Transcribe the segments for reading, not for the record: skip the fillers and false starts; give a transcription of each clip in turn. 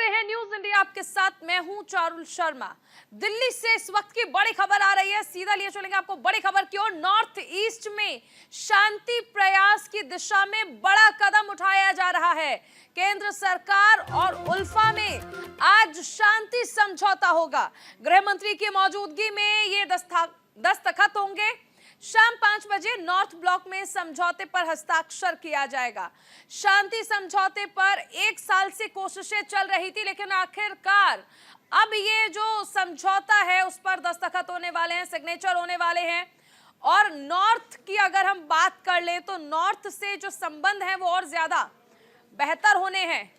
रहे हैं news India, आपके साथ मैं हूं चारुल शर्मा। दिल्ली से इस वक्त की बड़ी खबर आ रही है, सीधा लिए चलेंगे आपको बड़ी खबर की ओर। नॉर्थ ईस्ट में शांति प्रयास की दिशा में बड़ा कदम उठाया जा रहा है। केंद्र सरकार और उल्फा में आज शांति समझौता होगा। गृह मंत्री की मौजूदगी में ये दस्तखत होंगे। शाम 5 बजे नॉर्थ ब्लॉक में समझौते पर हस्ताक्षर किया जाएगा। शांति समझौते पर 1 साल से कोशिशें चल रही थी, लेकिन आखिरकार अब ये जो समझौता है उस पर दस्तखत होने वाले हैं, सिग्नेचर होने वाले हैं। और नॉर्थ की अगर हम बात कर लें तो नॉर्थ से जो संबंध है वो और ज्यादा बेहतर होने हैं।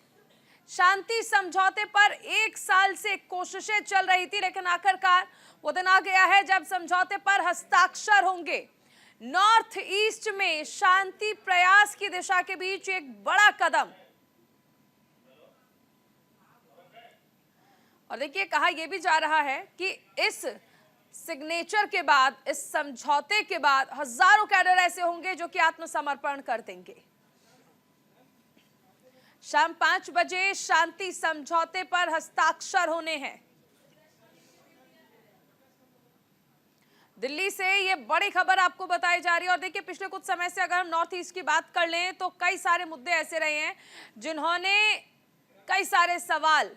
शांति समझौते पर 1 साल से कोशिशें चल रही थी, लेकिन आखिरकार वो दिन आ गया है जब समझौते पर हस्ताक्षर होंगे। नॉर्थ ईस्ट में शांति प्रयास की दिशा के बीच एक बड़ा कदम। और देखिए, कहा यह भी जा रहा है कि इस सिग्नेचर के बाद, इस समझौते के बाद हजारों कैडर ऐसे होंगे जो कि आत्मसमर्पण कर देंगे। शाम 5 बजे शांति समझौते पर हस्ताक्षर होने हैं। दिल्ली से ये बड़ी खबर आपको बताई जा रही है। और देखिए, पिछले कुछ समय से अगर हम नॉर्थ ईस्ट की बात कर लें तो कई सारे मुद्दे ऐसे रहे हैं जिन्होंने कई सारे सवाल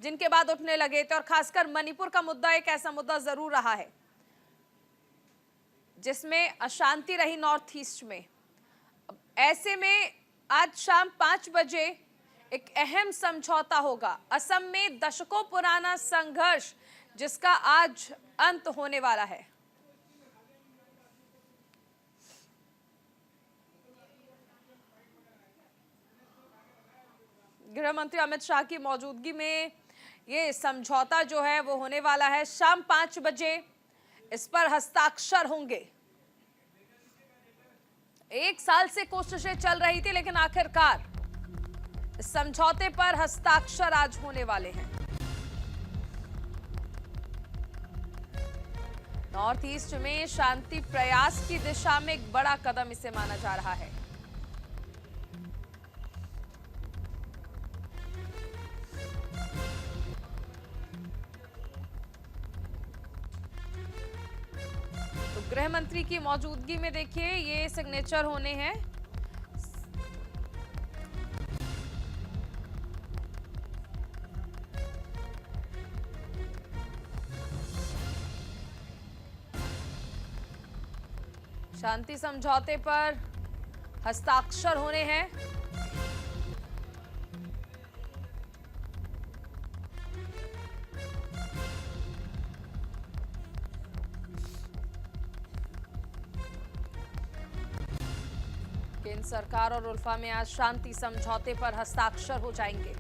जिनके बाद उठने लगे थे। और खासकर मणिपुर का मुद्दा एक ऐसा मुद्दा जरूर रहा है जिसमें अशांति रही नॉर्थ ईस्ट में। ऐसे में आज शाम 5 बजे एक अहम समझौता होगा। असम में दशकों पुराना संघर्ष जिसका आज अंत होने वाला है। गृह मंत्री अमित शाह की मौजूदगी में ये समझौता जो है वो होने वाला है। शाम 5 बजे इस पर हस्ताक्षर होंगे। 1 साल से कोशिशें चल रही थी, लेकिन आखिरकार इस समझौते पर हस्ताक्षर आज होने वाले हैं। नॉर्थ ईस्ट में शांति प्रयास की दिशा में एक बड़ा कदम इसे माना जा रहा है। गृह मंत्री की मौजूदगी में देखिए ये सिग्नेचर होने हैं। शांति समझौते पर हस्ताक्षर होने हैं। केंद्र सरकार और उल्फा में आज शांति समझौते पर हस्ताक्षर हो जाएंगे।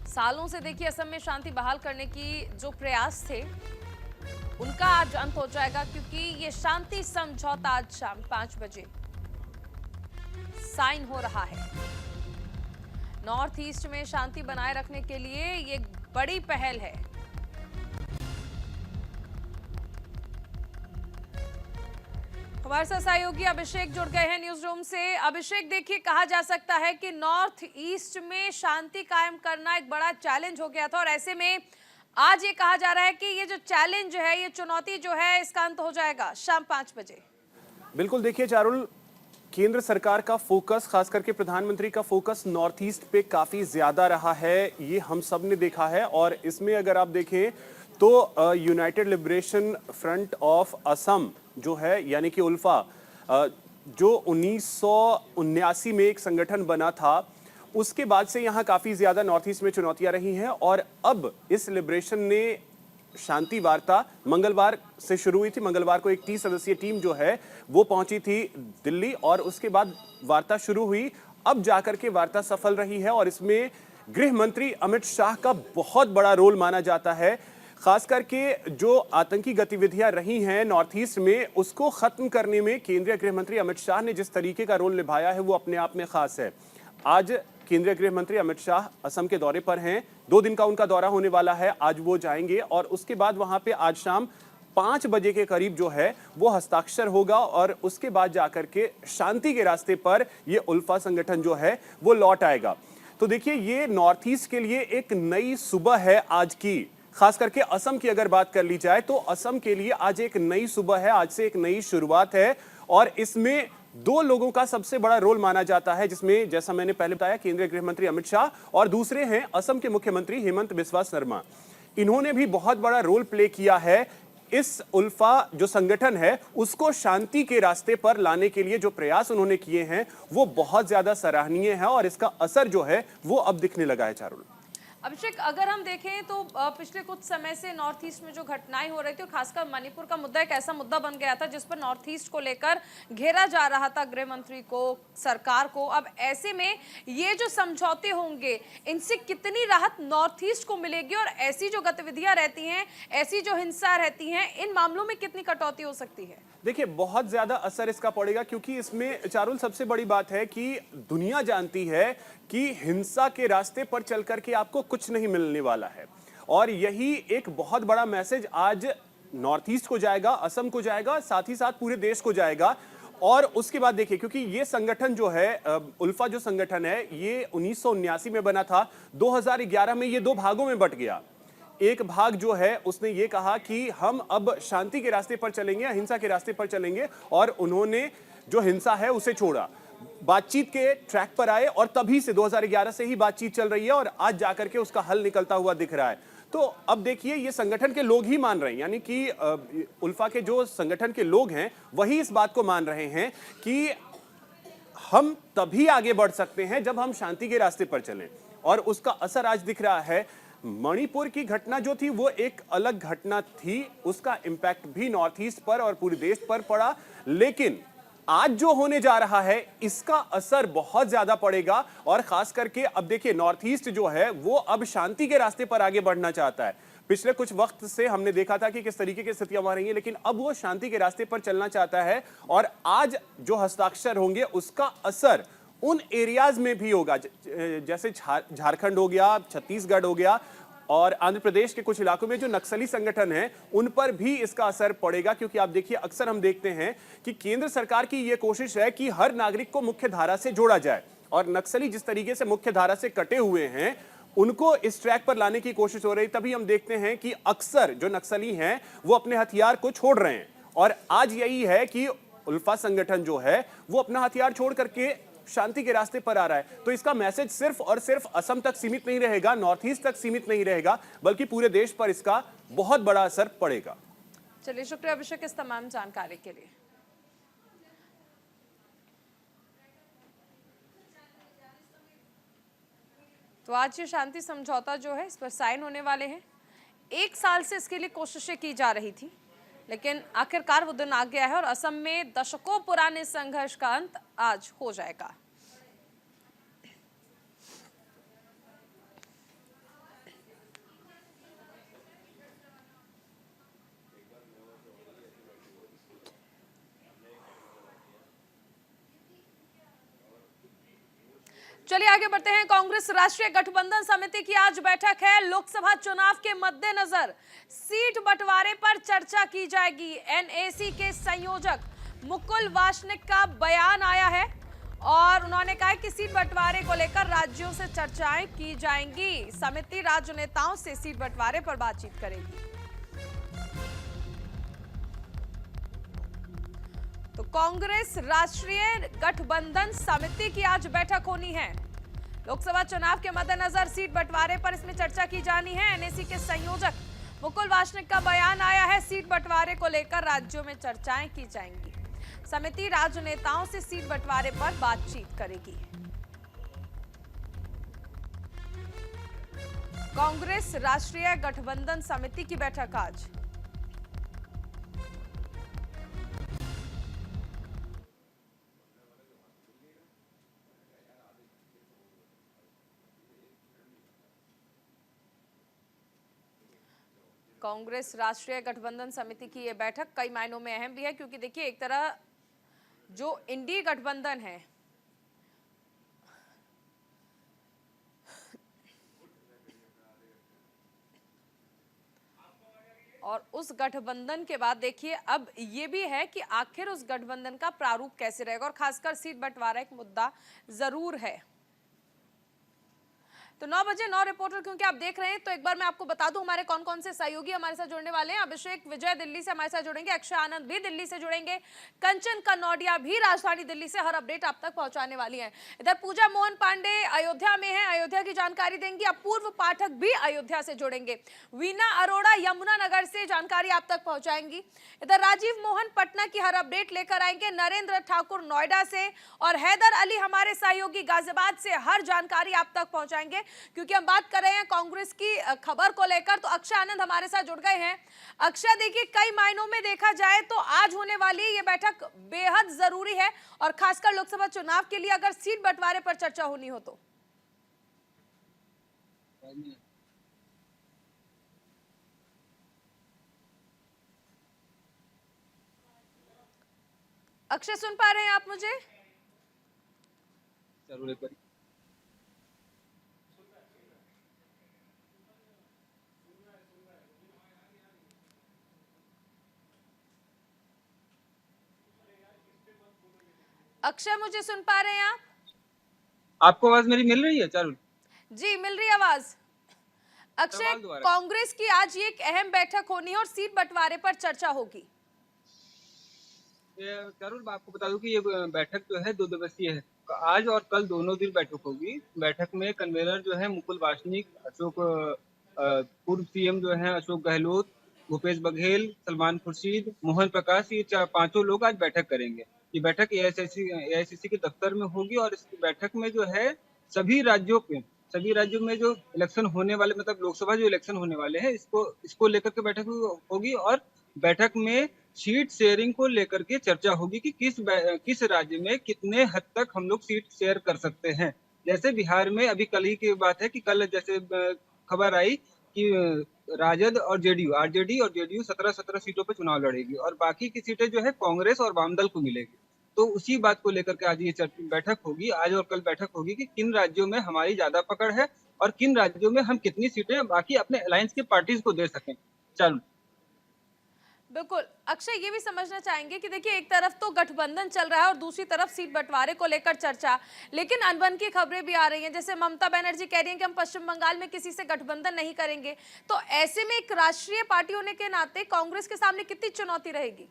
सालों से देखिए असम में शांति बहाल करने की जो प्रयास थे उनका आज अंत हो जाएगा, क्योंकि ये शांति समझौता आज शाम 5 बजे साइन हो रहा है। नॉर्थ ईस्ट में शांति बनाए रखने के लिए ये बड़ी पहल है। हमारे साथ सहयोगी अभिषेक जुड़ गए हैं न्यूज रूम से। अभिषेक, देखिए, कहा जा सकता है कि नॉर्थ ईस्ट में शांति कायम करना एक बड़ा चैलेंज हो गया था, और ऐसे में आज ये कहा जा रहा है कि ये जो चैलेंज है, ये चुनौती जो है, इसका अंत हो जाएगा शाम 5 बजे। बिल्कुल, देखिए चारुल, केंद्र सरकार का फोकस, खास करके प्रधानमंत्री का फोकस नॉर्थ ईस्ट पे काफी ज्यादा रहा है, ये हम सब ने देखा है। और इसमें अगर आप देखें तो United liberation front of Assam जो है, यानी कि उल्फा, जो 1979 में एक संगठन बना था, उसके बाद से यहाँ काफी ज्यादा नॉर्थ ईस्ट में चुनौतियां रही हैं। और अब इस लिबरेशन ने शांति वार्ता मंगलवार से शुरू हुई थी। मंगलवार को एक 30 सदस्यीय टीम जो है वो पहुंची थी दिल्ली, और उसके बाद वार्ता शुरू हुई। अब जाकर के वार्ता सफल रही है, और इसमें गृह मंत्री अमित शाह का बहुत बड़ा रोल माना जाता है। खास करके जो आतंकी गतिविधियां रही हैं नॉर्थ ईस्ट में, उसको खत्म करने में केंद्रीय गृह मंत्री अमित शाह ने जिस तरीके का रोल निभाया है वो अपने आप में खास है। आज केंद्रीय गृह मंत्री अमित शाह असम के दौरे पर हैं। 2 दिन का उनका दौरा होने वाला है। आज वो जाएंगे और उसके बाद वहां पे आज शाम 5 बजे के करीब जो है वो हस्ताक्षर होगा और उसके बाद जाकर के शांति के रास्ते पर ये उल्फा संगठन जो है वो लौट आएगा। तो देखिए, ये नॉर्थ ईस्ट के लिए एक नई सुबह है आज की। खास करके असम की अगर बात कर ली जाए तो असम के लिए आज एक नई सुबह है, आज से एक नई शुरुआत है और इसमें 2 लोगों का सबसे बड़ा रोल माना जाता है, जिसमें जैसा मैंने पहले बताया केंद्रीय गृह मंत्री अमित शाह और दूसरे हैं असम के मुख्यमंत्री हेमंत बिस्वा शर्मा। इन्होंने भी बहुत बड़ा रोल प्ले किया है। इस उल्फा जो संगठन है उसको शांति के रास्ते पर लाने के लिए जो प्रयास उन्होंने किए हैं वो बहुत ज्यादा सराहनीय है और इसका असर जो है वो अब दिखने लगा है। चारुल, अभिषेक, अगर हम देखें तो पिछले कुछ समय से नॉर्थ ईस्ट में जो घटनाएं हो रही थी और खासकर मणिपुर का मुद्दा एक ऐसा मुद्दा बन गया था जिस पर नॉर्थ ईस्ट को लेकर घेरा जा रहा था गृह मंत्री को, सरकार को। अब ऐसे में ये जो समझौते होंगे इनसे कितनी राहत नॉर्थ ईस्ट को मिलेगी और ऐसी जो गतिविधियां रहती हैं, ऐसी जो हिंसा रहती है, इन मामलों में कितनी कटौती हो सकती है? देखिए, बहुत ज्यादा असर इसका पड़ेगा क्योंकि इसमें चारुल सबसे बड़ी बात है कि दुनिया जानती है कि हिंसा के रास्ते पर चल करके आपको कुछ नहीं मिलने वाला है और यही एक बहुत बड़ा मैसेज आज नॉर्थ ईस्ट को जाएगा, असम को जाएगा, साथ ही साथ पूरे देश को जाएगा। और उसके बाद देखिए, क्योंकि ये संगठन जो है उल्फा जो संगठन है ये 1979 में बना था। 2011 में ये 2 भागों में बंट गया। एक भाग जो है उसने ये कहा कि हम अब शांति के रास्ते पर चलेंगे, अहिंसा के रास्ते पर चलेंगे और उन्होंने जो हिंसा है उसे छोड़ा, बातचीत के ट्रैक पर आए और तभी से 2011 से ही बातचीत चल रही है और आज जाकर के उसका हल निकलता हुआ दिख रहा है। तो अब देखिए, ये संगठन के लोग ही मान रहे हैं, यानी कि उल्फा के जो संगठन के लोग हैं वही इस बात को मान रहे हैं कि हम तभी आगे बढ़ सकते हैं जब हम शांति के रास्ते पर चलें और उसका असर आज दिख रहा है। मणिपुर की घटना जो थी वो एक अलग घटना थी, उसका इंपैक्ट भी नॉर्थ ईस्ट पर और पूरे देश पर पड़ा, लेकिन आज जो होने जा रहा है इसका असर बहुत ज्यादा पड़ेगा और खास करके अब देखिए नॉर्थ ईस्ट जो है वो अब शांति के रास्ते पर आगे बढ़ना चाहता है। पिछले कुछ वक्त से हमने देखा था कि किस तरीके की स्थितियां वहां रही हैं, लेकिन अब वो शांति के रास्ते पर चलना चाहता है और आज जो हस्ताक्षर होंगे उसका असर उन एरियाज में भी होगा, जैसे झारखंड हो गया, छत्तीसगढ़ हो गया और आंध्र प्रदेश के कुछ इलाकों में जो नक्सली संगठन हैं उन पर भी इसका असर पड़ेगा। क्योंकि आप देखिए, अक्सर हम देखते हैं कि केंद्र सरकार की यह कोशिश है कि हर नागरिक को मुख्य धारा से जोड़ा जाए और नक्सली जिस तरीके से मुख्य धारा से कटे हुए हैं उनको इस ट्रैक पर लाने की कोशिश हो रही। तभी हम देखते हैं कि अक्सर जो नक्सली हैं वो अपने हथियार को छोड़ रहे हैं और आज यही है कि उल्फा संगठन जो है वो अपना हथियार छोड़ करके शांति के रास्ते पर आ रहा है। तो इसका मैसेज सिर्फ और सिर्फ असम तक सीमित नहीं रहेगा, नॉर्थ ईस्ट तक सीमित नहीं रहेगा, बल्कि पूरे देश पर इसका बहुत बड़ा असर पड़ेगा। चलिए, शुक्रिया अभिषेक इस तमाम जानकारी के लिए। तो आज ये शांति समझौता जो है इस पर साइन होने वाले हैं। 1 साल से इसके लिए कोशिशें की जा रही थी, लेकिन आखिरकार वो दिन आ गया है और असम में दशकों पुराने संघर्ष का अंत आज हो जाएगा। चलिए आगे बढ़ते हैं। कांग्रेस राष्ट्रीय गठबंधन समिति की आज बैठक है। लोकसभा चुनाव के मद्देनजर सीट बंटवारे पर चर्चा की जाएगी। एनएसी के संयोजक मुकुल वासनिक का बयान आया है और उन्होंने कहा कि सीट बंटवारे को लेकर राज्यों से चर्चाएं की जाएंगी। समिति राज्य नेताओं से सीट बंटवारे पर बातचीत करेगी। तो कांग्रेस राष्ट्रीय गठबंधन समिति की आज बैठक होनी है। लोकसभा चुनाव के मद्देनजर सीट बंटवारे पर इसमें चर्चा की जानी है। एनएसी के संयोजक मुकुल वासनिक का बयान आया है। सीट बंटवारे को लेकर राज्यों में चर्चाएं की जाएंगी। समिति राज्य नेताओं से सीट बंटवारे पर बातचीत करेगी। कांग्रेस राष्ट्रीय गठबंधन समिति की बैठक आज। कांग्रेस राष्ट्रीय गठबंधन समिति की यह बैठक कई मायनों में अहम भी है, क्योंकि देखिए एक तरह जो इंडी गठबंधन है और उस गठबंधन के बाद देखिए अब ये भी है कि आखिर उस गठबंधन का प्रारूप कैसे रहेगा, और खासकर सीट बंटवारा एक मुद्दा जरूर है। तो 9 बजे 9 रिपोर्टर क्योंकि आप देख रहे हैं, तो एक बार मैं आपको बता दूं हमारे कौन कौन से सहयोगी हमारे साथ जुड़ने वाले हैं। अभिषेक विजय दिल्ली से हमारे साथ जुड़ेंगे, अक्षय आनंद भी दिल्ली से जुड़ेंगे, कंचन कनौडिया भी राजधानी दिल्ली से हर अपडेट आप तक पहुंचाने वाली हैं। इधर पूजा मोहन पांडे अयोध्या में है, अयोध्या की जानकारी देंगी। अपूर्व पाठक भी अयोध्या से जुड़ेंगे, वीना अरोड़ा यमुनानगर से जानकारी आप तक पहुंचाएंगी। इधर राजीव मोहन पटना की हर अपडेट लेकर आएंगे, नरेंद्र ठाकुर नोएडा से और हैदर अली हमारे सहयोगी गाजियाबाद से हर जानकारी आप तक पहुंचाएंगे। क्योंकि हम बात कर रहे हैं कांग्रेस की खबर को लेकर, तो अक्षय आनंद हमारे साथ जुड़ गए हैं। अक्षय, देखिए कई मायनों में देखा जाए तो आज होने वाली ये बैठक बेहद जरूरी है, और खासकर लोकसभा चुनाव के लिए अगर सीट बंटवारे पर चर्चा होनी हो तो। अक्षय सुन पा रहे हैं आप मुझे? जरूर एक बार अक्षय मुझे सुन पा रहे हैं आप? आपको आवाज मेरी मिल रही है चारुल? जी मिल रही आवाज। अक्षय, सवाल दोबारा। कांग्रेस की आज ये एक अहम बैठक होनी है और सीट बंटवारे पर चर्चा होगी। चारुल आपको बता दूं कि ये बैठक जो है 2 दिवसीय है। आज और कल दोनों दिन बैठक होगी। बैठक में कन्वेनर जो है मुकुल वासनिक, पूर्व सीएम जो है अशोक गहलोत, भूपेश बघेल, सलमान खुर्शीद, मोहन प्रकाश, ये पांचों लोग आज बैठक करेंगे। ये बैठक एआईसीसी के दफ्तर में होगी और इस बैठक में जो है सभी राज्यों में जो इलेक्शन होने वाले, मतलब लोकसभा जो इलेक्शन होने वाले हैं, इसको लेकर के बैठक होगी। और बैठक में सीट शेयरिंग को लेकर के चर्चा होगी कि किस राज्य में कितने हद तक हम लोग सीट शेयर कर सकते हैं। जैसे बिहार में अभी कल ही की बात है कि कल जैसे खबर आई कि राजद और आरजेडी और जेडीयू 17 सीटों पर चुनाव लड़ेगी और बाकी की सीटें जो है कांग्रेस और वामदल को मिलेगी। तो उसी बात को लेकर के आज ये बैठक होगी, आज और कल बैठक होगी कि किन राज्यों में हमारी ज्यादा पकड़ है और किन राज्यों में हम कितनी सीटें बाकी अपने अलायंस के पार्टीज को दे सकें। चलो बिल्कुल अक्षय, ये भी समझना चाहेंगे कि देखिए एक तरफ तो गठबंधन चल रहा है और दूसरी तरफ सीट बंटवारे को लेकर चर्चा, लेकिन अनबन की खबरें भी आ रही हैं। जैसे ममता बनर्जी कह रही हैं कि हम पश्चिम बंगाल में किसी से गठबंधन नहीं करेंगे। तो ऐसे में एक राष्ट्रीय पार्टी होने के नाते कांग्रेस के सामने कितनी चुनौती रहेगी?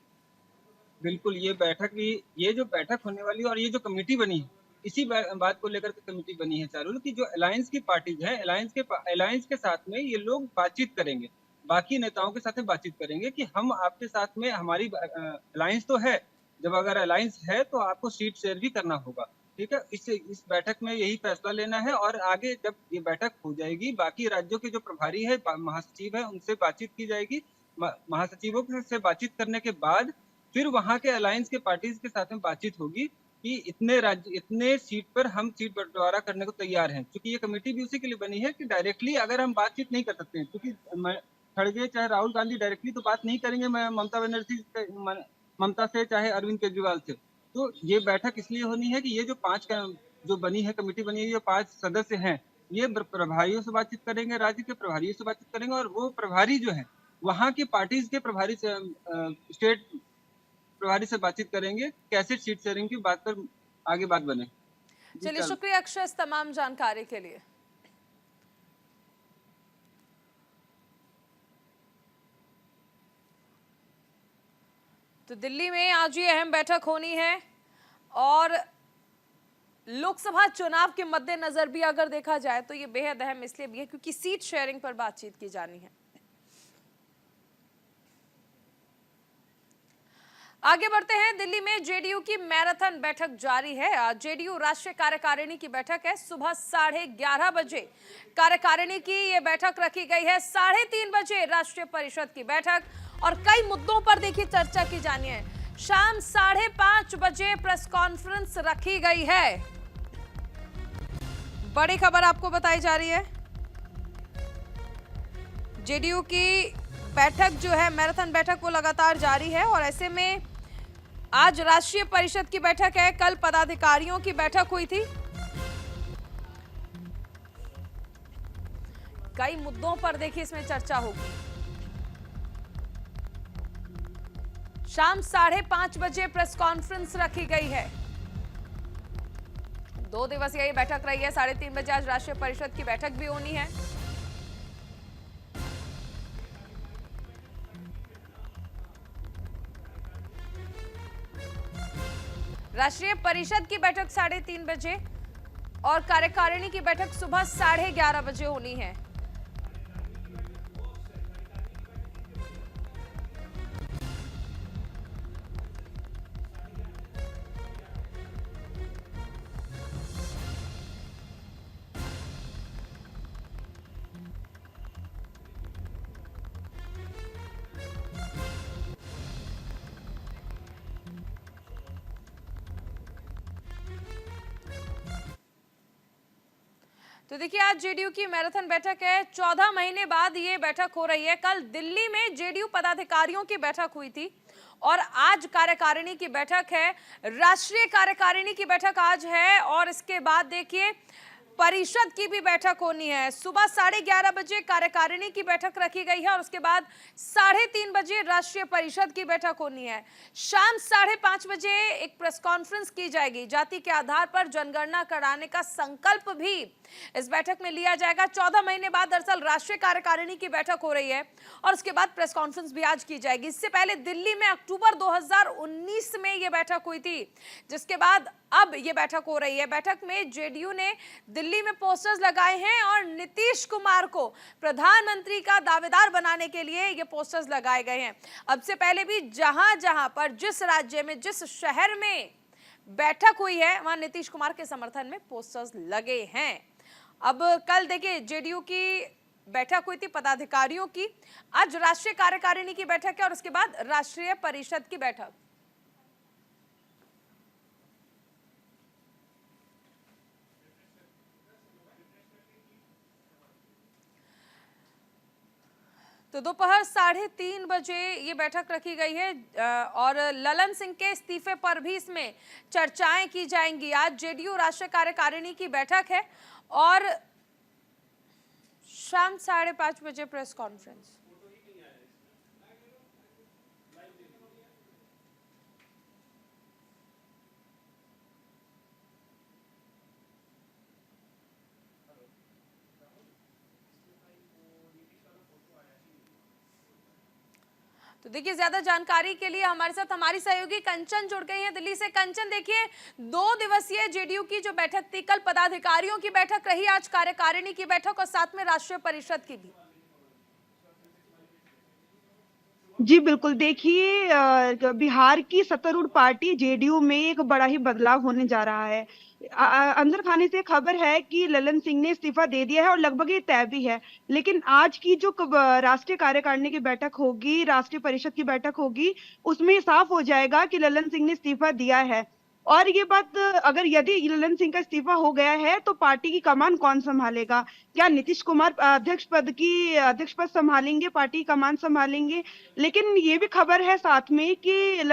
बिल्कुल, ये जो बैठक होने वाली है और ये जो कमेटी बनी है, इसी बात को लेकर के कमेटी बनी है चारुल, की जो अलायंस की पार्टीज है, अलायंस के साथ में ये लोग बातचीत करेंगे, बाकी नेताओं के साथ में बातचीत करेंगे कि हम आपके साथ में, हमारी अलायंस तो है, जब अगर अलायंस है तो आपको सीट शेयर भी करना होगा। ठीक है, इस बैठक में यही फैसला लेना है और आगे जब ये बैठक हो जाएगी, बाकी राज्यों के जो प्रभारी है, महासचिव है, उनसे बातचीत की जाएगी। महासचिवों से बातचीत करने के बाद फिर वहां के अलायंस के पार्टीज के साथ में बातचीत होगी कि इतने सीट पर हम सीट बंटवारा करने को तैयार हैं। क्योंकि ये कमेटी भी उसी के लिए बनी है कि डायरेक्टली अगर हम बातचीत नहीं कर सकते हैं, क्योंकि खड़गे चाहे राहुल गांधी डायरेक्टली तो बात नहीं करेंगे ममता बनर्जी ममता से, चाहे अरविंद केजरीवाल से। तो ये बैठक इसलिए होनी है कि ये जो बनी है कमेटी बनी है, ये 5 सदस्य हैं, ये प्रभारियों से बातचीत करेंगे, राज्य के प्रभारियों से बातचीत करेंगे और वो प्रभारी जो है वहाँ की पार्टीज के प्रभारी से, स्टेट प्रभारी से बातचीत करेंगे कैसे सीट शेयरिंग की बात पर आगे बात बने। चलिए शुक्रिया अक्षय इस तमाम जानकारी के लिए। तो दिल्ली में आज ये अहम बैठक होनी है और लोकसभा चुनाव के मद्देनजर भी अगर देखा जाए तो ये बेहद अहम इसलिए भी है क्योंकि सीट शेयरिंग पर बातचीत की जानी है। आगे बढ़ते हैं, दिल्ली में जेडीयू की मैराथन बैठक जारी है। जेडीयू राष्ट्रीय कार्यकारिणी की बैठक है, सुबह 11:30 बजे कार्यकारिणी की ये बैठक रखी गई है, 3:30 बजे राष्ट्रीय परिषद की बैठक और कई मुद्दों पर देखिए चर्चा की जानी है। शाम 5:30 बजे प्रेस कॉन्फ्रेंस रखी गई है। बड़ी खबर आपको बताई जा रही है, जेडीयू की बैठक जो है मैराथन बैठक वो लगातार जारी है और ऐसे में आज राष्ट्रीय परिषद की बैठक है, कल पदाधिकारियों की बैठक हुई थी। कई मुद्दों पर देखिए इसमें चर्चा होगी। शाम 5:30 बजे प्रेस कॉन्फ्रेंस रखी गई है। 2 दिवसीय ये बैठक रही है। 3:30 बजे आज राष्ट्रीय परिषद की बैठक भी होनी है। राष्ट्रीय परिषद की बैठक 3:30 बजे और कार्यकारिणी की बैठक सुबह 11:30 बजे होनी है। तो देखिए, आज जेडीयू की मैराथन बैठक है। 14 महीने बाद ये बैठक हो रही है। कल दिल्ली में जेडीयू पदाधिकारियों की बैठक हुई थी और आज कार्यकारिणी की बैठक है। राष्ट्रीय कार्यकारिणी की बैठक आज है और इसके बाद देखिए परिषद की भी बैठक होनी है। सुबह 11:30 बजे कार्यकारिणी की बैठक रखी गई है और उसके बाद 3:30 बजे राष्ट्रीय परिषद की बैठक होनी है। शाम 5:30 बजे एक प्रेस कॉन्फ्रेंस की जाएगी। जाति के आधार पर जनगणना कराने का संकल्प भी इस बैठक में लिया जाएगा। 14 महीने बाद दरअसल राष्ट्रीय कार्यकारिणी की बैठक हो रही है और उसके बाद प्रेस कॉन्फ्रेंस भी आज की जाएगी। इससे पहले दिल्ली में अक्टूबर 2019 में यह बैठक हुई थी, जिसके बाद अब यह बैठक हो रही है। बैठक में जेडीयू ने दिल्ली में पोस्टर्स लगाए हैं और नीतीश कुमार को प्रधानमंत्री का दावेदार बनाने के लिए ये पोस्टर्स लगाए गए हैं। अब से पहले भी जहां जहां पर जिस राज्य में जिस शहर में बैठक हुई है वहां नीतीश कुमार के समर्थन में पोस्टर्स लगे हैं। अब कल देखिए जेडीयू की बैठक हुई थी पदाधिकारियों की, आज राष्ट्रीय कार्यकारिणी की बैठक है और उसके बाद राष्ट्रीय परिषद की बैठक। तो दोपहर 3:30 बजे ये बैठक रखी गई है और ललन सिंह के इस्तीफे पर भी इसमें चर्चाएं की जाएंगी। आज जेडीयू राष्ट्रीय कार्यकारिणी की बैठक है और शाम 5:30 बजे प्रेस कॉन्फ्रेंस। तो देखिए, ज्यादा जानकारी के लिए हमारे साथ हमारी सहयोगी कंचन जुड़ गई हैं दिल्ली से। कंचन, देखिए 2 दिवसीय जेडीयू की जो बैठक थी, कल पदाधिकारियों की बैठक रही, आज कार्यकारिणी की बैठक और साथ में राष्ट्रीय परिषद की भी। जी बिल्कुल, देखिए बिहार की सत्तारूढ़ पार्टी जेडीयू में एक बड़ा ही बदलाव होने जा रहा है। अंदर खाने से खबर है कि ललन सिंह ने इस्तीफा दे दिया है और लगभग ये तय भी है। लेकिन आज की जो राष्ट्रीय कार्यकारिणी की बैठक होगी, राष्ट्रीय परिषद की बैठक होगी, उसमें ये साफ हो जाएगा कि ललन सिंह ने इस्तीफा दिया है। और ये बात, अगर यदि ललन सिंह का इस्तीफा हो गया है तो पार्टी की कमान कौन संभालेगा? क्या नीतीश कुमार अध्यक्ष पद संभालेंगे, पार्टी की कमान संभालेंगे? लेकिन ये भी खबर है साथ में कि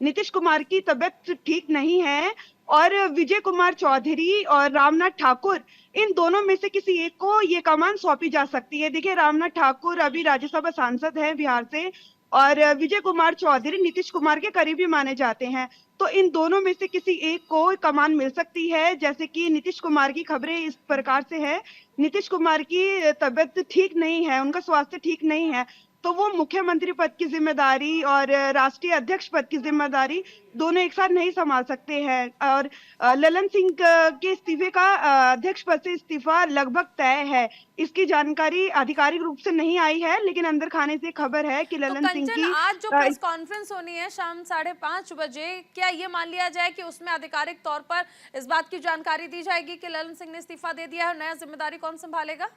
नीतीश कुमार की तबीयत ठीक नहीं है और विजय कुमार चौधरी और रामनाथ ठाकुर, इन दोनों में से किसी एक को ये कमान सौंपी जा सकती है। देखिए, रामनाथ ठाकुर अभी राज्यसभा सांसद हैं बिहार से और विजय कुमार चौधरी नीतीश कुमार के करीबी माने जाते हैं। तो इन दोनों में से किसी एक को कमान मिल सकती है। जैसे कि नीतीश कुमार की खबरें इस प्रकार से है, नीतीश कुमार की तबीयत ठीक नहीं है, उनका स्वास्थ्य ठीक नहीं है, तो वो मुख्यमंत्री पद की जिम्मेदारी और राष्ट्रीय अध्यक्ष पद की जिम्मेदारी दोनों एक साथ नहीं संभाल सकते हैं। और ललन सिंह के इस्तीफे का अध्यक्ष पद से इस्तीफा लगभग तय है। इसकी जानकारी आधिकारिक रूप से नहीं आई है, लेकिन अंदर खाने से खबर है कि ललन सिंह की आज जो प्रेस कॉन्फ्रेंस होनी है शाम 5:30 बजे, क्या ये मान लिया जाए कि उसमें आधिकारिक तौर पर इस बात की जानकारी दी जाएगी कि ललन सिंह ने इस्तीफा दे दिया है और नया जिम्मेदारी कौन संभालेगा?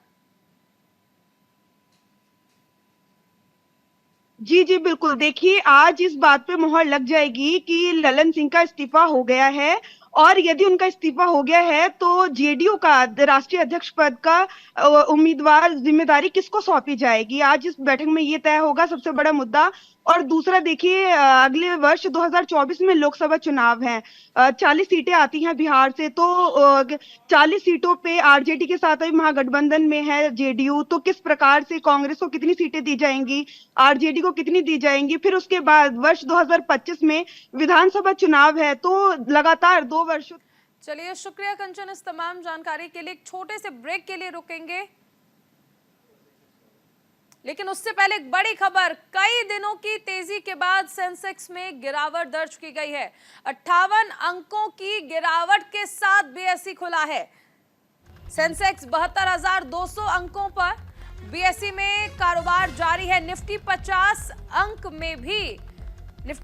जी जी बिल्कुल, देखिए आज इस बात पे मोहर लग जाएगी कि ललन सिंह का इस्तीफा हो गया है और यदि उनका इस्तीफा हो गया है तो जेडीयू का राष्ट्रीय अध्यक्ष पद का उम्मीदवार जिम्मेदारी किसको सौंपी जाएगी, आज इस बैठक में ये तय होगा, सबसे बड़ा मुद्दा। और दूसरा देखिए अगले वर्ष 2024 में लोकसभा चुनाव है। 40 सीटें आती हैं बिहार से, तो 40 सीटों पे आरजेडी के साथ अभी महागठबंधन में है जेडीयू, तो किस प्रकार से कांग्रेस को कितनी सीटें दी जाएंगी, आरजेडी को कितनी दी जाएंगी। फिर उसके बाद वर्ष 2025 में विधानसभा चुनाव है, तो लगातार 2 वर्षों। चलिए, शुक्रिया कंचन इस तमाम जानकारी के लिए। एक छोटे से ब्रेक के लिए रुकेंगे, लेकिन उससे पहले एक बड़ी खबर। कई दिनों की तेजी के बाद सेंसेक्स में गिरावट दर्ज की गई है। 58 अंकों की गिरावट के साथ बीएसई खुला है। सेंसेक्स 72,200 अंकों पर बीएसई में कारोबार जारी है। निफ्टी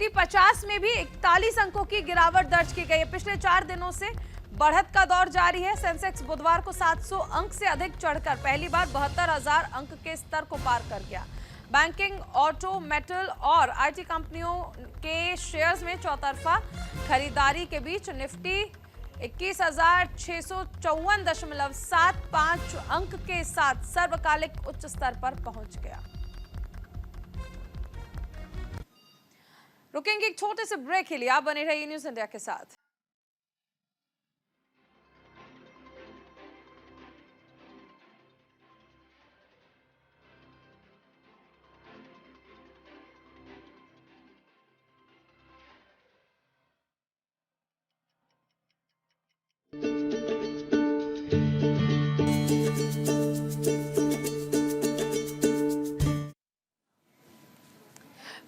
50 में भी 41 अंकों की गिरावट दर्ज की गई है। पिछले 4 दिनों से बढ़त का दौर जारी है। सेंसेक्स बुधवार को 700 अंक से अधिक चढ़कर पहली बार 72,000 अंक के स्तर को पार कर गया। बैंकिंग, ऑटो, मेटल और आईटी कंपनियों के शेयर्स में चौतरफा खरीदारी के बीच निफ्टी 21,654.75 अंक के साथ सर्वकालिक उच्च स्तर पर पहुंच गया। रुकेंगे एक छोटे से ब्रेक के लिए। आप बने रहिए न्यूज़ इंडिया के साथ।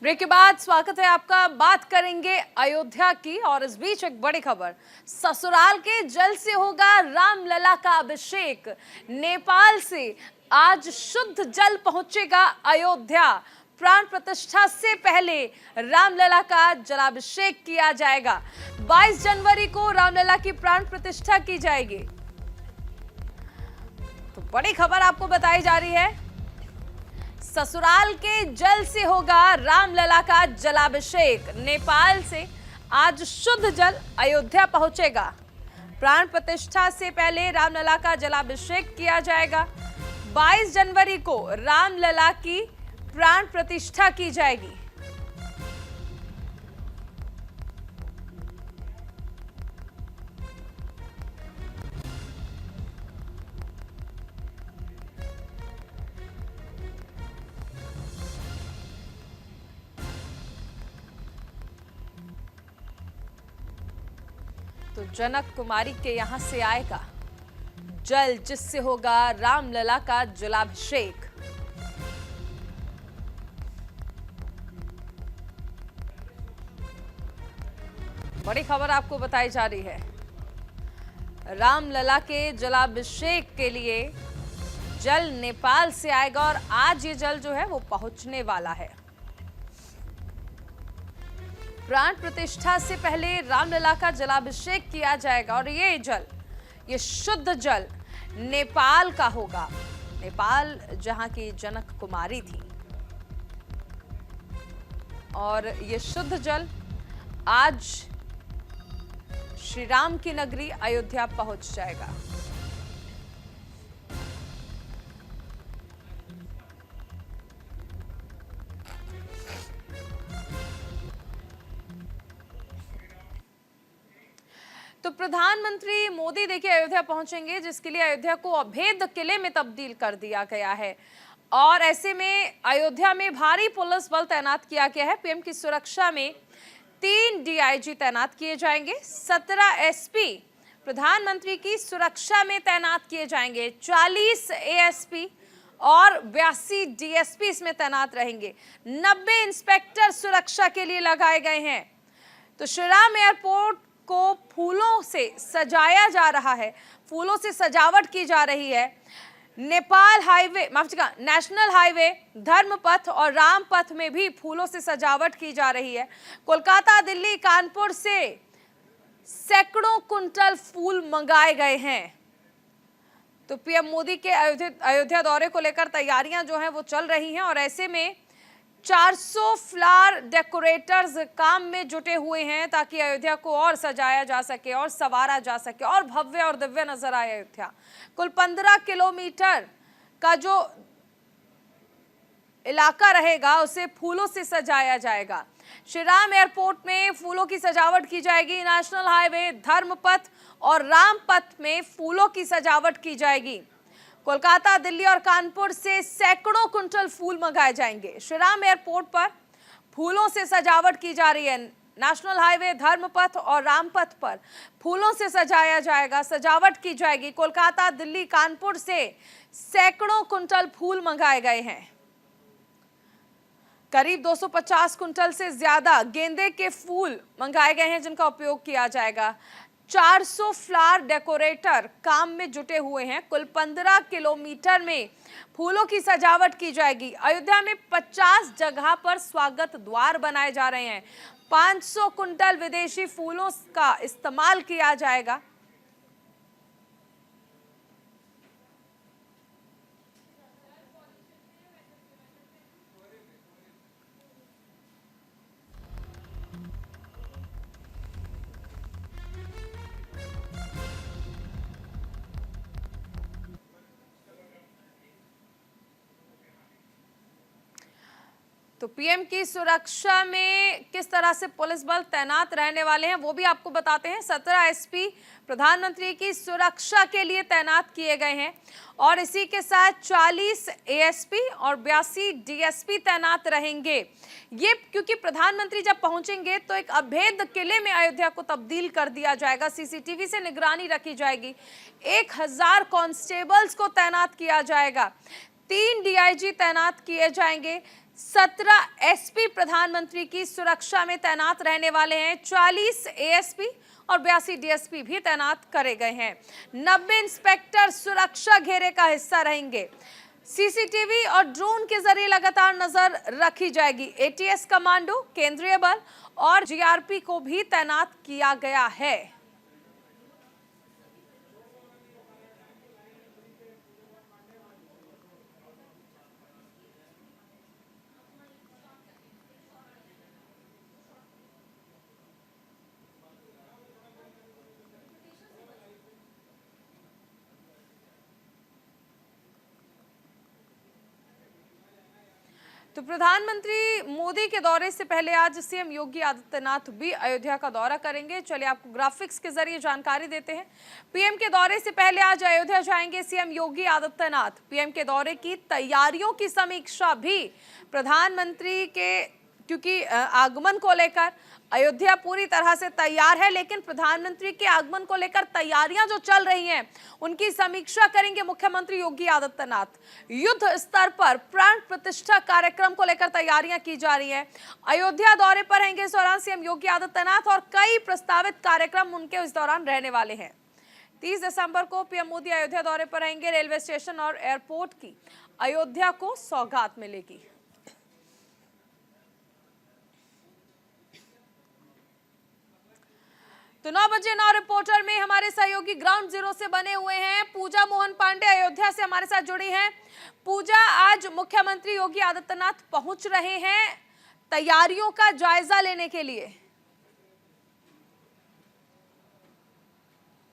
ब्रेक के बाद स्वागत है आपका। बात करेंगे अयोध्या की, और इस बीच एक बड़ी खबर। ससुराल के जल से होगा रामलला का अभिषेक। नेपाल से आज शुद्ध जल पहुंचेगा अयोध्या। प्राण प्रतिष्ठा से पहले रामलला का जलाभिषेक किया जाएगा। 22 जनवरी को रामलला की प्राण प्रतिष्ठा की जाएगी। तो बड़ी खबर आपको बताई जा रही है। ससुराल के जल से होगा रामलला का जलाभिषेक। नेपाल से आज शुद्ध जल अयोध्या पहुंचेगा। प्राण प्रतिष्ठा से पहले रामलला का जलाभिषेक किया जाएगा। 22 जनवरी को रामलला की प्राण प्रतिष्ठा की जाएगी। तो जनक कुमारी के यहां से आएगा जल, जिससे होगा रामलला का जलाभिषेक। बड़ी खबर आपको बताई जा रही है। रामलला के जलाभिषेक के लिए जल नेपाल से आएगा और आज ये जल जो है वो पहुंचने वाला है। प्राण प्रतिष्ठा से पहले रामलला का जलाभिषेक किया जाएगा और ये शुद्ध जल नेपाल का होगा। नेपाल जहां की जनक कुमारी थी, और ये शुद्ध जल आज श्री राम की नगरी अयोध्या पहुंच जाएगा। तो प्रधानमंत्री मोदी देखिए अयोध्या पहुंचेंगे, जिसके लिए अयोध्या को अभेद किले में तब्दील कर दिया गया है। और ऐसे में अयोध्या में भारी पुलिस बल तैनात किया गया है। पीएम की सुरक्षा में 3 डीआईजी तैनात किए जाएंगे। 17 एसपी प्रधानमंत्री की सुरक्षा में तैनात किए जाएंगे। 40 एएसपी और 82 डीएसपी इसमें तैनात रहेंगे। 90 इंस्पेक्टर सुरक्षा के लिए लगाए गए हैं। तो श्रीराम एयरपोर्ट को फूलों से सजाया जा रहा है, फूलों से सजावट की जा रही है। नेपाल हाईवे, माफ कीजिएगा, नेशनल हाईवे, धर्मपथ और रामपथ में भी फूलों से सजावट की जा रही है। कोलकाता, दिल्ली, कानपुर से सैकड़ों कुंटल फूल मंगाए गए हैं। तो पीएम मोदी के अयोध्या दौरे को लेकर तैयारियां जो हैं वो चल रही हैं, और ऐसे में 400 फ्लावर डेकोरेटर्स काम में जुटे हुए हैं ताकि अयोध्या को और सजाया जा सके और संवारा जा सके और भव्य और दिव्य नजर आए अयोध्या। कुल 15 किलोमीटर का जो इलाका रहेगा उसे फूलों से सजाया जाएगा। श्री राम एयरपोर्ट में फूलों की सजावट की जाएगी। नेशनल हाईवे, धर्मपथ और रामपथ में फूलों की सजावट की जाएगी। कोलकाता, दिल्ली और कानपुर से सैकड़ों कुंटल फूल मंगाए जाएंगे। श्री राम एयरपोर्ट पर फूलों से सजावट की जा रही है। नेशनल हाईवे, धर्मपथ और रामपथ पर फूलों से सजाया जाएगा, सजावट की जाएगी। कोलकाता, दिल्ली, कानपुर से सैकड़ों कुंटल फूल मंगाए गए हैं। करीब 250 कुंटल से ज्यादा गेंदे के फूल मंगाए गए हैं जिनका उपयोग किया जाएगा। 400 फ्लावर डेकोरेटर काम में जुटे हुए हैं। कुल 15 किलोमीटर में फूलों की सजावट की जाएगी। अयोध्या में 50 जगह पर स्वागत द्वार बनाए जा रहे हैं। 500 कुंटल विदेशी फूलों का इस्तेमाल किया जाएगा। तो पीएम की सुरक्षा में किस तरह से पुलिस बल तैनात रहने वाले हैं वो भी आपको बताते हैं। 17 एसपी प्रधानमंत्री की सुरक्षा के लिए तैनात किए गए हैं और इसी के साथ 40 एएसपी और 82 डीएसपी तैनात रहेंगे। ये क्योंकि प्रधानमंत्री जब पहुंचेंगे तो एक अभेद किले में अयोध्या को तब्दील कर दिया जाएगा। सीसीटीवी से निगरानी रखी जाएगी। 1000 कांस्टेबल्स को तैनात किया जाएगा। 3 डीआईजी तैनात किए जाएंगे। 17 एसपी प्रधानमंत्री की सुरक्षा में तैनात रहने वाले हैं। 40 एएसपी और 82 डीएसपी भी तैनात करे गए हैं। 90 इंस्पेक्टर सुरक्षा घेरे का हिस्सा रहेंगे। सीसीटीवी और ड्रोन के जरिए लगातार नजर रखी जाएगी। एटीएस कमांडो, केंद्रीय बल और जीआरपी को भी तैनात किया गया है। तो प्रधानमंत्री मोदी के दौरे से पहले आज सीएम योगी आदित्यनाथ भी अयोध्या का दौरा करेंगे। चलिए आपको ग्राफिक्स के जरिए जानकारी देते हैं। पीएम के दौरे से पहले आज अयोध्या जाएंगे सीएम योगी आदित्यनाथ। पीएम के दौरे की तैयारियों की समीक्षा भी प्रधानमंत्री के, क्योंकि आगमन को लेकर अयोध्या पूरी तरह से तैयार है, लेकिन प्रधानमंत्री के आगमन को लेकर तैयारियां जो चल रही हैं उनकी समीक्षा करेंगे मुख्यमंत्री योगी आदित्यनाथ। युद्ध स्तर पर प्राण प्रतिष्ठा कार्यक्रम को लेकर तैयारियां की जा रही हैं। अयोध्या दौरे पर रहेंगे इस दौरान सीएम योगी आदित्यनाथ और कई प्रस्तावित कार्यक्रम उनके इस दौरान रहने वाले हैं। 30 दिसंबर को पीएम मोदी अयोध्या दौरे पर रहेंगे। रेलवे स्टेशन और एयरपोर्ट की अयोध्या को सौगात मिलेगी। तो 9 बजे 9 रिपोर्टर में हमारे सहयोगी ग्राउंड जीरो से बने हुए हैं। पूजा मोहन पांडे अयोध्या से हमारे साथ जुड़ी हैं। पूजा, आज मुख्यमंत्री योगी आदित्यनाथ पहुंच रहे हैं तैयारियों का जायजा लेने के लिए।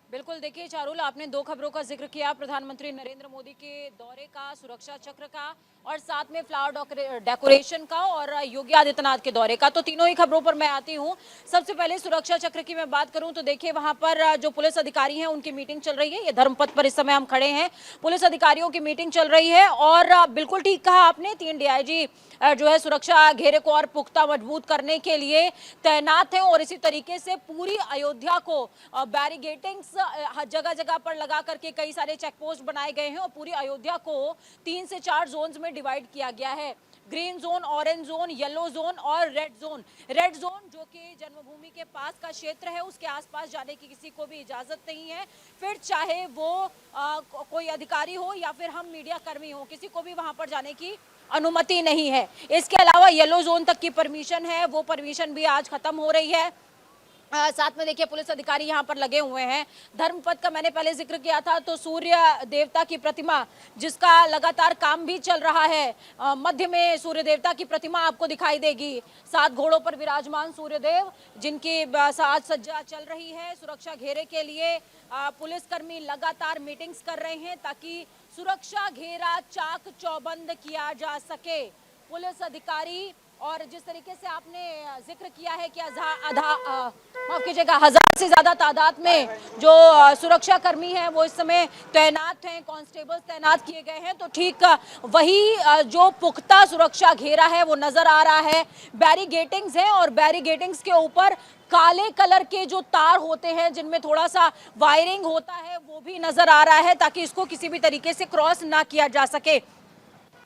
बिल्कुल, देखिए चारुल, आपने 2 खबरों का जिक्र किया, प्रधानमंत्री नरेंद्र मोदी के दौरे का, सुरक्षा चक्र का और साथ में फ्लावर डेकोरेशन का और योगी आदित्यनाथ के दौरे का। तो तीनों ही खबरों पर मैं आती हूं। सबसे पहले सुरक्षा चक्र की मैं बात करूं तो देखिए वहां पर जो पुलिस अधिकारी हैं उनकी मीटिंग चल रही है। ये धर्मपथ पर इस समय हम खड़े हैं, पुलिस अधिकारियों की मीटिंग चल रही है और बिल्कुल ठीक कहा आपने, 3 डीआईजी जो है सुरक्षा घेरे को और पुख्ता मजबूत करने के लिए तैनात हैं और इसी तरीके से पूरी अयोध्या को बैरिगेटिंग्स जगह जगह पर लगा करके कई सारे चेक पोस्ट बनाए गए हैं और पूरी अयोध्या को 3 से 4 जोन्स में डिवाइड किया गया है। Green zone, orange zone, yellow zone और रेड जोन। रेड जोन जो कि जन्मभूमि के पास का क्षेत्र है, उसके आसपास जाने की किसी को भी इजाजत नहीं है, फिर चाहे वो कोई अधिकारी हो या फिर हम मीडिया कर्मी हो, किसी को भी वहां पर जाने की अनुमति नहीं है। इसके अलावा येलो जोन तक की परमिशन है, वो परमिशन भी आज खत्म हो रही है। साथ में देखिए पुलिस अधिकारी यहाँ पर लगे हुए हैं। धर्मपथ का मैंने पहले जिक्र किया था, तो सूर्य देवता की प्रतिमा जिसका लगातार काम भी चल रहा है, मध्य में सूर्य देवता की प्रतिमा आपको दिखाई देगी। 7 घोड़ों पर विराजमान सूर्यदेव जिनकी साज सज्जा चल रही है। सुरक्षा घेरे के लिए पुलिसकर्मी लगातार मीटिंग्स कर रहे हैं ताकि सुरक्षा घेरा चाक चौबंद किया जा सके। पुलिस अधिकारी और जिस तरीके से आपने जिक्र किया है कि माफ कीजिएगा 1000 से ज्यादा तादाद में जो सुरक्षा कर्मी हैं वो इस समय तैनात हैं, कांस्टेबल्स तैनात किए गए हैं, तो ठीक वही जो पुख्ता सुरक्षा घेरा है वो नजर आ रहा है। बैरिगेटिंग्स हैं और बैरिगेटिंग्स के ऊपर काले कलर के जो तार होते हैं जिनमें थोड़ा सा वायरिंग होता है वो भी नजर आ रहा है ताकि इसको किसी भी तरीके से क्रॉस ना किया जा सके।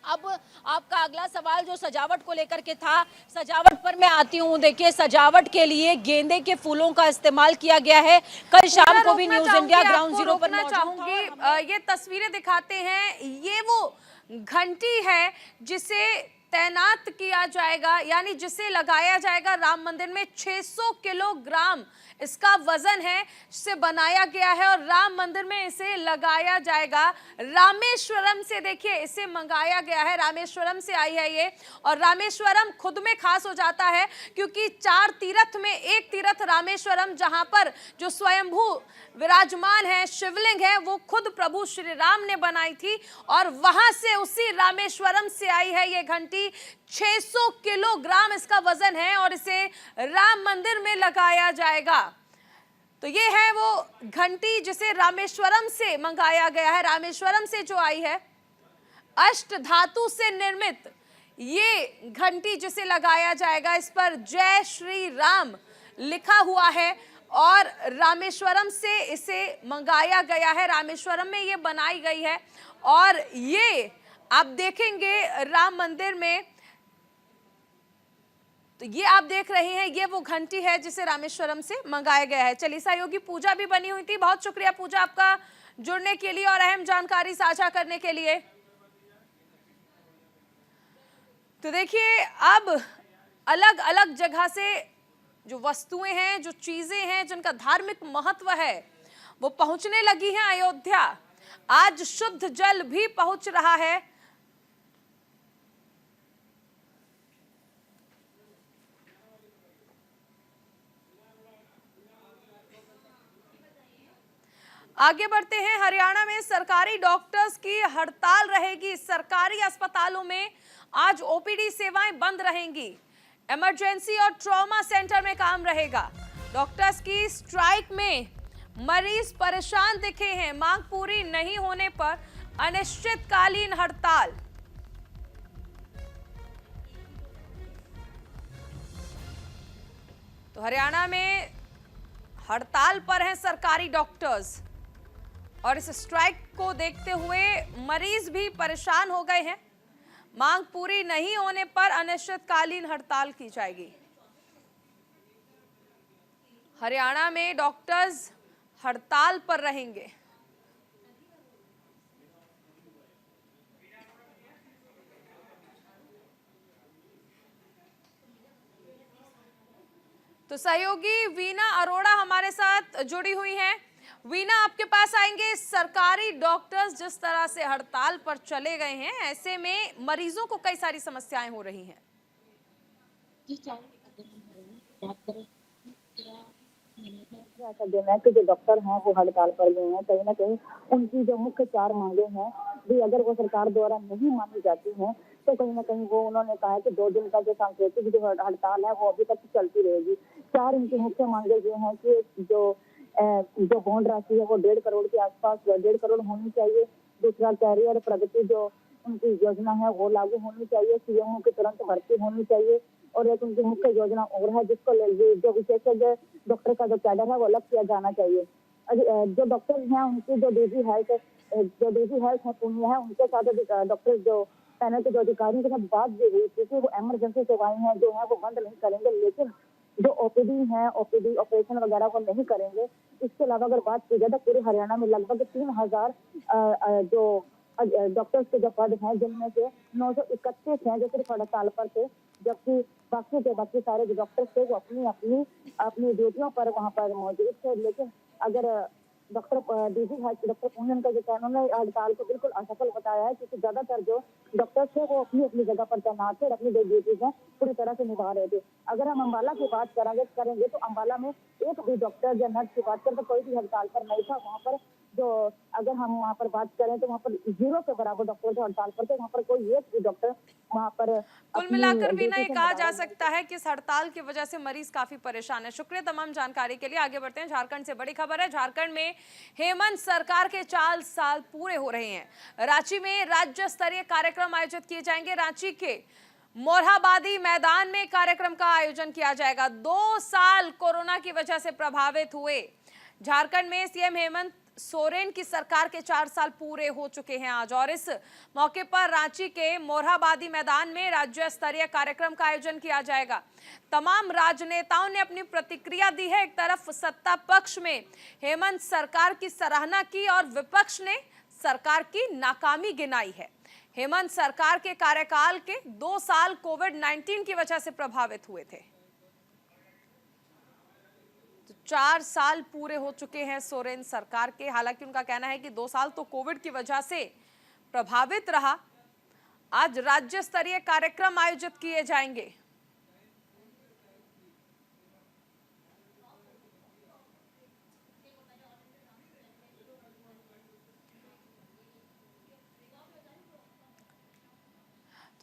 अब आपका अगला सवाल जो सजावट को लेकर के था, सजावट पर मैं आती हूँ। देखिए, सजावट के लिए गेंदे के फूलों का इस्तेमाल किया गया है। कल शाम को भी न्यूज इंडिया ग्राउंड जीरो पर मौजूद था। ये तस्वीरें दिखाते हैं, ये वो घंटी है जिसे तैनात किया जाएगा, यानी जिसे लगाया जाएगा राम मंदिर में। 600 किलोग्राम इसका वजन है, से बनाया गया है और राम मंदिर में इसे लगाया जाएगा। रामेश्वरम से देखिए इसे मंगाया गया है, रामेश्वरम से आई है ये। और रामेश्वरम खुद में खास हो जाता है क्योंकि 4 तीर्थ में एक तीर्थ रामेश्वरम, जहां पर जो स्वयंभू विराजमान है शिवलिंग है वो खुद प्रभु श्री राम ने बनाई थी और वहां से उसी रामेश्वरम से आई है ये घंटी। 600 किलोग्राम इसका वजन है और इसे राम मंदिर में लगाया जाएगा। तो ये है वो घंटी जिसे रामेश्वरम से मंगाया गया है, रामेश्वरम से जो आई है। अष्ट धातु से निर्मित ये घंटी जिसे लगाया जाएगा, इस पर जय श्री राम लिखा हुआ है और रामेश्वरम से इसे मंगाया गया है। रामेश्वरम में ये बनाई गई है और ये आप देखेंगे राम मंदिर में, तो ये आप देख रहे हैं ये वो घंटी है जिसे रामेश्वरम से मंगाया गया है। चलिए, सहयोगी पूजा भी बनी हुई थी। बहुत शुक्रिया पूजा आपका जुड़ने के लिए और अहम जानकारी साझा करने के लिए। तो देखिए, अब अलग अलग जगह से जो वस्तुएं हैं, जो चीजें हैं जिनका धार्मिक महत्व है वो पहुंचने लगी हैं अयोध्या। आज शुद्ध जल भी पहुंच रहा है। आगे बढ़ते हैं। हरियाणा में सरकारी डॉक्टर्स की हड़ताल रहेगी। सरकारी अस्पतालों में आज ओपीडी सेवाएं बंद रहेंगी। इमरजेंसी और ट्रॉमा सेंटर में काम रहेगा। डॉक्टर्स की स्ट्राइक में मरीज परेशान दिखे हैं। मांग पूरी नहीं होने पर अनिश्चितकालीन हड़ताल। तो हरियाणा में हड़ताल पर हैं सरकारी डॉक्टर्स और इस स्ट्राइक को देखते हुए मरीज भी परेशान हो गए हैं। मांग पूरी नहीं होने पर अनिश्चितकालीन हड़ताल की जाएगी। हरियाणा में डॉक्टर्स हड़ताल पर रहेंगे। तो सहयोगी वीना अरोड़ा हमारे साथ जुड़ी हुई हैं। वीना, आपके पास आएंगे। सरकारी डॉक्टर्स जिस तरह से हड़ताल पर चले गए हैं, ऐसे में मरीजों को कई सारी समस्याएं हो रही हैं। ऐसा देना है कि जो डॉक्टर हैं वो हड़ताल पर गए हैं। कहीं ना कहीं उनकी जो मुख्य 4 मांगे हैं भी अगर वो सरकार द्वारा नहीं मानी जाती हैं तो कहीं ना कहीं वो उन्होंने कहा है कि 2 दिन का जो सांकेतिक जो हड़ताल है वो अभी तक चलती रहेगी। 4 इनकी मुख्य मांगे ये हैं कि जो बॉन्ड राशि है वो 1.5 करोड़ के आसपास 1.5 करोड़ होनी चाहिए। दूसरा, कैरियर प्रगति जो उनकी योजना है वो लागू होनी चाहिए। सीएमओ की तुरंत भर्ती होनी चाहिए। और एक उनकी मुख्य योजना और है जिसको जो विशेषज्ञ डॉक्टर का जो कैडर है वो अलग किया जाना चाहिए। जो डॉक्टर हैं उनकी जो डीजी हेल्थ है पुणे है, उनके साथ डॉक्टर जो पैनल के जो अधिकारियों के साथ बात भी हुई थी कि वो इमरजेंसी सेवाएं हैं जो है वो बंद नहीं करेंगे, लेकिन जो ओपीडी है, ओपीडी ऑपरेशन वगैरह को नहीं करेंगे। इसके अलावा अगर बात की जाए तो पूरे हरियाणा में लगभग 3000 जो डॉक्टर्स के जो पद हैं जिनमें से 931 हैं जो सिर्फ हड़ताल पर थे, जबकि बाकी सारे जो डॉक्टर्स थे वो अपनी ड्यूटियों पर वहां पर मौजूद थे। लेकिन अगर doctor DG health doctor Poonam का जो कहना, उन्होंने हड़ताल को बिल्कुल असफल बताया है क्योंकि ज्यादातर जो डॉक्टर्स थे वो अपनी जगह पर तैनात थे और अपनी जो ड्यूटीज है पूरी तरह से निभा रहे थे। अगर हम अम्बाला की बात करेंगे तो अम्बाला में एक भी डॉक्टर या नर्स की बात करें तो कोई भी हड़ताल पर नहीं था। वहाँ पर जो अगर हम वहाँ पर बात करें तो वहाँ पर 0 के बराबर डॉक्टर जो हड़ताल पर थे, वहाँ पर कोई एक भी डॉक्टर वहाँ पर कुल अपनी मिलाकर भी ना ये ड्यूटी से कहा मुबारक जा सकता है कि इस हड़ताल की वजह से मरीज काफी परेशान है। शुक्रिया तमाम जानकारी के लिए। आगे बढ़ते हैं, झारखंड से बड़ी खबर है। झारखंड में हेमंत सरकार के 4 साल पूरे हो रहे हैं। रांची में राज्य स्तरीय कार्यक्रम आयोजित किए जाएंगे। रांची के मोरहाबादी मैदान में कार्यक्रम का आयोजन किया जाएगा। 2 साल कोरोना की वजह से प्रभावित हुए झारखंड में सीएम हेमंत सोरेन की सरकार के 4 साल पूरे हो चुके हैं आज, और इस मौके पर रांची के मोरहाबादी मैदान में राज्य स्तरीय कार्यक्रम का आयोजन किया जाएगा। तमाम राजनेताओं ने अपनी प्रतिक्रिया दी है। एक तरफ सत्ता पक्ष में हेमंत सरकार की सराहना की और विपक्ष ने सरकार की नाकामी गिनाई है। हेमंत सरकार के कार्यकाल के 2 साल कोविड-19 की वजह से प्रभावित हुए थे। 4 साल पूरे हो चुके हैं सोरेन सरकार के। हालांकि उनका कहना है कि 2 साल तो कोविड की वजह से प्रभावित रहा। आज राज्य स्तरीय कार्यक्रम आयोजित किए जाएंगे।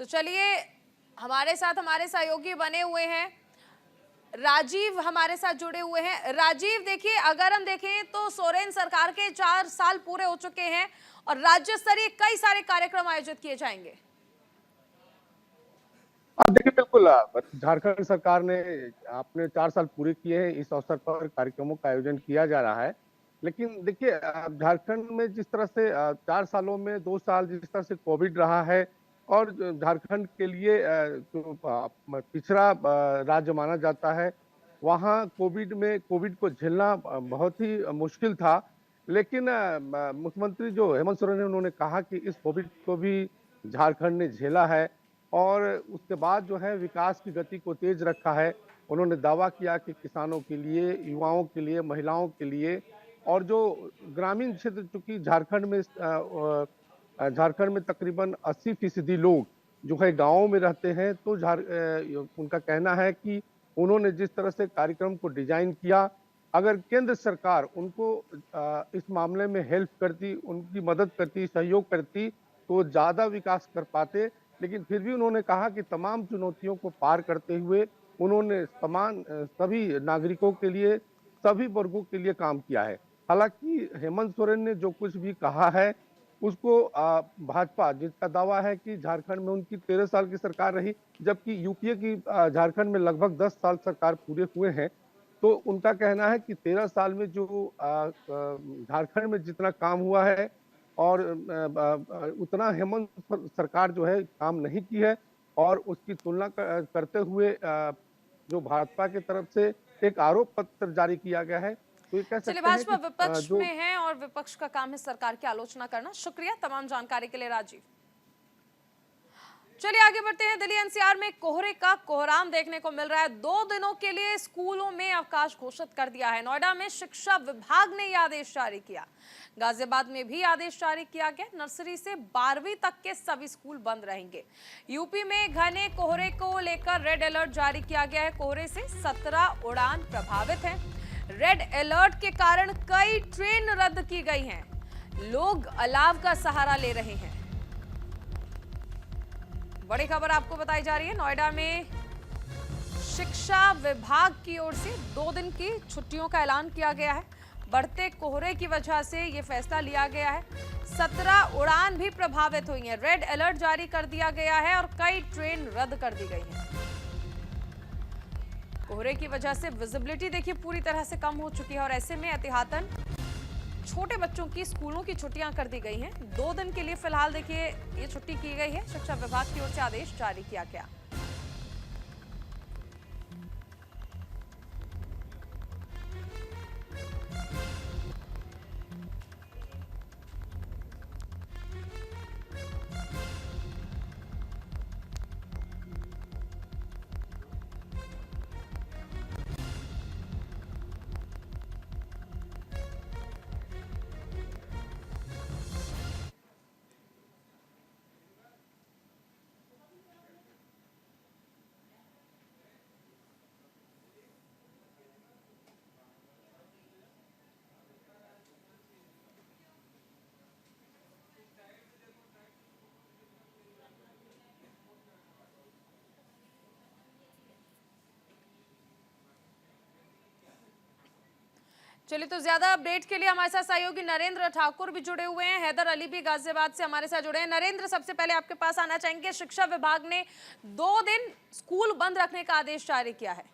तो चलिए, हमारे साथ हमारे सहयोगी बने हुए हैं, राजीव हमारे साथ जुड़े हुए हैं। राजीव, देखिए, अगर हम देखें तो सोरेन सरकार के 4 साल पूरे हो चुके हैं और राज्य स्तरीय कई सारे कार्यक्रम आयोजित किए जाएंगे। देखिए, बिल्कुल झारखंड सरकार ने अपने 4 साल पूरे किए हैं। इस अवसर पर कार्यक्रमों का आयोजन किया जा रहा है। लेकिन देखिए, झारखंड में जिस तरह से 4 सालों में 2 साल जिस तरह से कोविड रहा है और झारखंड के लिए जो पिछड़ा राज्य माना जाता है, वहाँ कोविड को झेलना बहुत ही मुश्किल था। लेकिन मुख्यमंत्री जो हेमंत सोरेन है, उन्होंने कहा कि इस कोविड को भी झारखंड ने झेला है और उसके बाद जो है विकास की गति को तेज रखा है। उन्होंने दावा किया कि किसानों के लिए, युवाओं के लिए, महिलाओं के लिए और जो ग्रामीण क्षेत्र, चूंकि झारखंड में तकरीबन 80% लोग जो है गाँव में रहते हैं, तो उनका कहना है कि उन्होंने जिस तरह से कार्यक्रम को डिजाइन किया, अगर केंद्र सरकार उनको इस मामले में हेल्प करती, उनकी मदद करती, सहयोग करती, तो ज्यादा विकास कर पाते। लेकिन फिर भी उन्होंने कहा कि तमाम चुनौतियों को पार करते हुए उन्होंने सभी नागरिकों के लिए, सभी वर्गों के लिए काम किया है। हालांकि हेमंत सोरेन ने जो कुछ भी कहा है उसको भाजपा, जिसका दावा है कि झारखंड में उनकी 13 साल की सरकार रही, जबकि यूपीए की झारखंड में लगभग 10 साल सरकार पूरे हुए हैं, तो उनका कहना है कि 13 साल में जो झारखंड में जितना काम हुआ है और उतना हेमंत सरकार जो है काम नहीं की है, और उसकी तुलना करते हुए जो भाजपा की तरफ से एक आरोप पत्र जारी किया गया है। तो ये कह सकते चलिए, हैं भाजपा कि विपक्ष में है और विपक्ष का काम है सरकार की आलोचना करना। शुक्रिया तमाम जानकारी के लिए राजीव। चलिए आगे बढ़ते हैं। दिल्ली एनसीआर में कोहरे का कोहराम देखने को मिल रहा है। 2 दिनों के लिए स्कूलों में अवकाश घोषित कर दिया है। नोएडा में शिक्षा विभाग ने यह आदेश जारी किया। गाजियाबाद में भी आदेश जारी किया गया। नर्सरी से 12वीं तक के सभी स्कूल बंद रहेंगे। यूपी में घने कोहरे को लेकर रेड अलर्ट जारी किया गया है। कोहरे से 17 उड़ान प्रभावित हैं। रेड अलर्ट के कारण कई ट्रेन रद्द की गई हैं। लोग अलाव का सहारा ले रहे हैं। बड़ी खबर आपको बताई जा रही है। नोएडा में शिक्षा विभाग की ओर से 2 दिन की छुट्टियों का ऐलान किया गया है। बढ़ते कोहरे की वजह से यह फैसला लिया गया है। 17 उड़ान भी प्रभावित हुई हैं। रेड अलर्ट जारी कर दिया गया है और कई ट्रेन रद्द कर दी गई हैं। कोहरे की वजह से विजिबिलिटी देखिए पूरी तरह से कम हो चुकी है और ऐसे में एहतियातन छोटे बच्चों की स्कूलों की छुट्टियां कर दी गई हैं। 2 दिन के लिए फिलहाल देखिए ये छुट्टी की गई है। शिक्षा विभाग की ओर से आदेश जारी किया गया। चलिए, तो ज्यादा अपडेट के लिए हमारे साथ सहयोगी नरेंद्र ठाकुर भी जुड़े हुए हैं, हैदर अली भी गाजियाबाद से हमारे साथ जुड़े हैं। नरेंद्र, सबसे पहले आपके पास आना चाहेंगे, शिक्षा विभाग ने 2 दिन स्कूल बंद रखने का आदेश जारी किया है।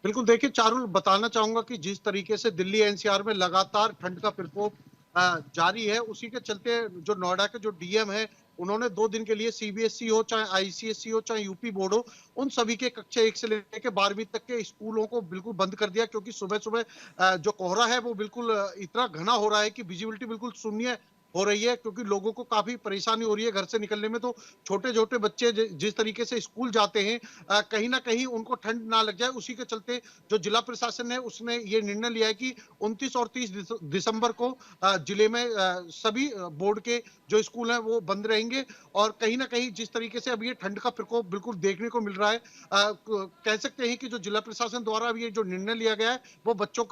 बिल्कुल, देखिए चारुल, बताना चाहूंगा कि जिस तरीके से दिल्ली एनसीआर में लगातार ठंड का प्रकोप जारी है, उसी के चलते जो नोएडा के जो डीएम है, उन्होंने 2 दिन के लिए सीबीएसई हो, चाहे आईसीएसई हो, चाहे यूपी बोर्ड हो, उन सभी के कक्षा 1 से लेकर 12वीं तक के स्कूलों को बिल्कुल बंद कर दिया, क्योंकि सुबह सुबह जो कोहरा है वो बिल्कुल इतना घना हो रहा है कि विजिबिलिटी बिल्कुल शून्य हो रही है, क्योंकि लोगों को काफी परेशानी हो रही है घर से निकलने में। तो छोटे छोटे बच्चे जिस तरीके से स्कूल जाते हैं, कहीं ना कहीं उनको ठंड ना लग जाए, उसी के चलते जो जिला प्रशासन है उसने ये निर्णय लिया है कि 29 और 30 दिसंबर को जिले में सभी बोर्ड के जो स्कूल हैं वो बंद रहेंगे। और कहीं ना कहीं जिस तरीके से अब ये ठंड का प्रकोप बिल्कुल देखने को मिल रहा है, कह सकते हैं कि जो जिला प्रशासन द्वारा अब ये जो निर्णय लिया गया है वो बच्चों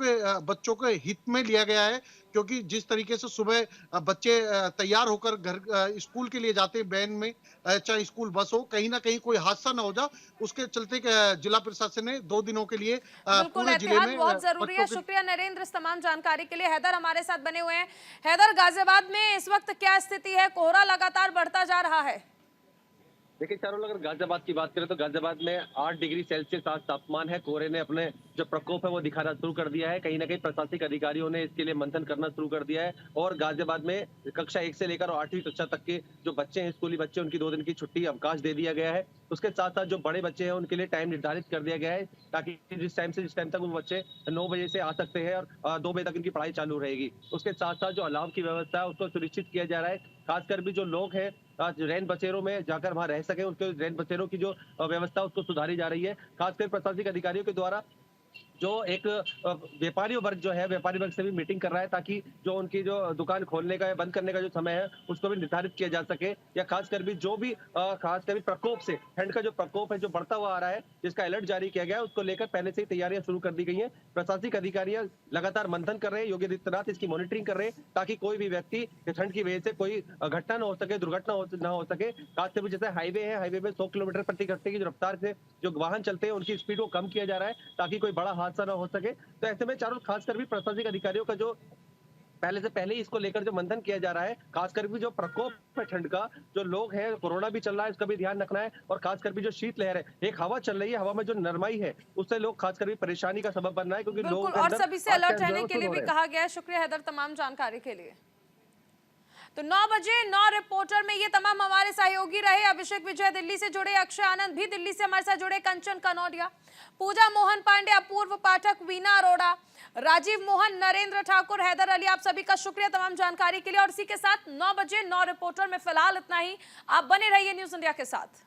के हित में लिया गया है, क्योंकि जिस तरीके से सुबह बच्चे तैयार होकर घर स्कूल के लिए जाते हैं वैन में, चाहे स्कूल बस हो, कहीं ना कहीं कोई हादसा ना हो जाए, उसके चलते जिला प्रशासन ने 2 दिनों के लिए पूरे जिले में बहुत जरूरी है। शुक्रिया नरेंद्र इस तमाम जानकारी के लिए। हैदर हमारे साथ बने हुए हैं। हैदर, गाजियाबाद में इस वक्त क्या स्थिति है? कोहरा लगातार बढ़ता जा रहा है। देखिए चारों, अगर गाजियाबाद की बात करें तो गाजियाबाद में 8 डिग्री सेल्सियस आज तापमान है। कोहरे ने अपने जो प्रकोप है वो दिखाना शुरू कर दिया है। कहीं ना कहीं प्रशासनिक अधिकारियों ने इसके लिए मंथन करना शुरू कर दिया है, और गाजियाबाद में कक्षा 1 से लेकर 8वीं कक्षा तक के जो बच्चे हैं, स्कूली बच्चे, उनकी 2 दिन की छुट्टी अवकाश दे दिया गया है। उसके साथ साथ जो बड़े बच्चे हैं उनके लिए टाइम निर्धारित कर दिया गया है, ताकि जिस टाइम तक वो बच्चे 9 बजे से आ सकते हैं और 2 बजे तक उनकी पढ़ाई चालू रहेगी। उसके साथ साथ जो अलाव की व्यवस्था है उसको सुनिश्चित किया जा रहा है। खासकर भी जो लोग हैं रैन बसेरों में जाकर वहां रह सके, उनके रैन बसेरों की जो व्यवस्था उसको सुधारी जा रही है। खासकर प्रशासनिक अधिकारियों के द्वारा जो एक व्यापारी वर्ग जो है, व्यापारी वर्ग से भी मीटिंग कर रहा है, ताकि जो उनकी जो दुकान खोलने का या बंद करने का जो समय है उसको भी निर्धारित किया जा सके, या खासकर भी जो भी खासकर भी प्रकोप से, ठंड का जो प्रकोप है जो बढ़ता हुआ आ रहा है, जिसका अलर्ट जारी किया गया है, उसको लेकर पहले से ही तैयारियां शुरू कर दी गई हैं। प्रशासनिक अधिकारियां लगातार मंथन कर रहे हैं, योगी आदित्यनाथ इसकी मॉनिटरिंग कर रहे हैं, ताकि कोई भी व्यक्ति ठंड की वजह से कोई घटना न हो सके, दुर्घटना ना हो सके। खासकर भी जैसे हाईवे है, हाईवे में 100 किलोमीटर प्रति घंटे की जो रफ्तार से जो वाहन चलते हैं उनकी स्पीड को कम किया जा रहा है, ताकि कोई बड़ा हादसा ना हो सके। तो ऐसे में चारों खासकर भी प्रशासनिक अधिकारियों का जो पहले से पहले ही इसको लेकर जो मंथन किया जा रहा है, खासकर भी जो प्रकोप है ठंड का, जो लोग हैं, कोरोना भी चल रहा है, इसका भी ध्यान रखना है। और खासकर भी जो शीतलहर है, एक हवा चल रही है, हवा में जो नरमाई है उससे लोग खासकर भी परेशानी का सबब बन रहा है, क्योंकि लोग और सभी से अलर्ट रहने के लिए भी कहा गया है। शुक्रिया हैदर तमाम जानकारी के लिए। तो 9 बजे 9 रिपोर्टर में ये तमाम हमारे सहयोगी रहे। अभिषेक विजय दिल्ली से जुड़े, अक्षय आनंद भी दिल्ली से हमारे साथ जुड़े, कंचन कनौडिया, पूजा मोहन पांडे, अपूर्व पाठक, वीना अरोड़ा, राजीव मोहन, नरेंद्र ठाकुर, हैदर अली, आप सभी का शुक्रिया तमाम जानकारी के लिए। और इसी के साथ 9 बजे 9 रिपोर्टर में फिलहाल इतना ही। आप बने रहिए न्यूज इंडिया के साथ।